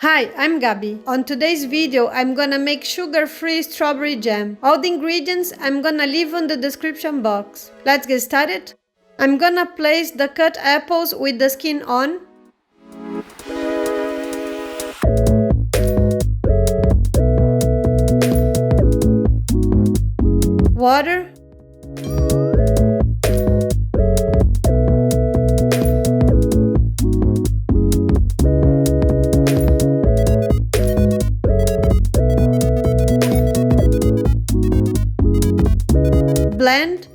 Hi, I'm Gabi. On today's video, I'm gonna make sugar-free strawberry jam. All the ingredients I'm gonna leave on the description box. Let's get started. I'm gonna place the cut apples with the skin on. Water. Blend.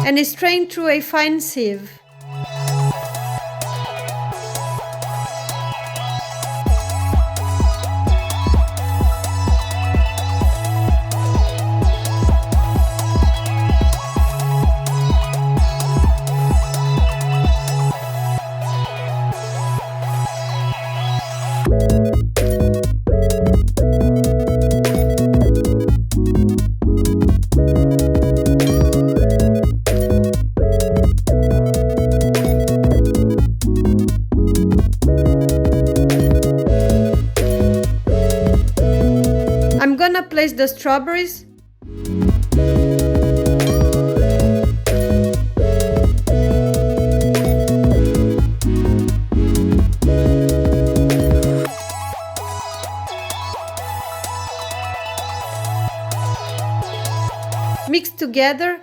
And strain through a fine sieve. I'm gonna place the strawberries. Mix together.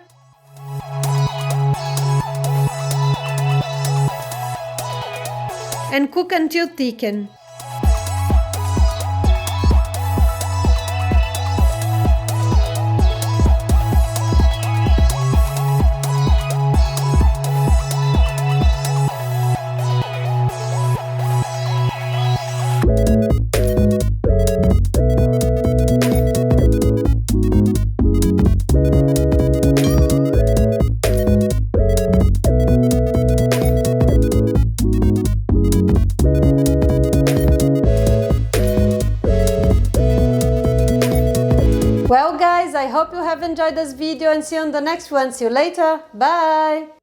And cook until thickened. Well guys, I hope you have enjoyed this video and see you on the next one. See you later. Bye!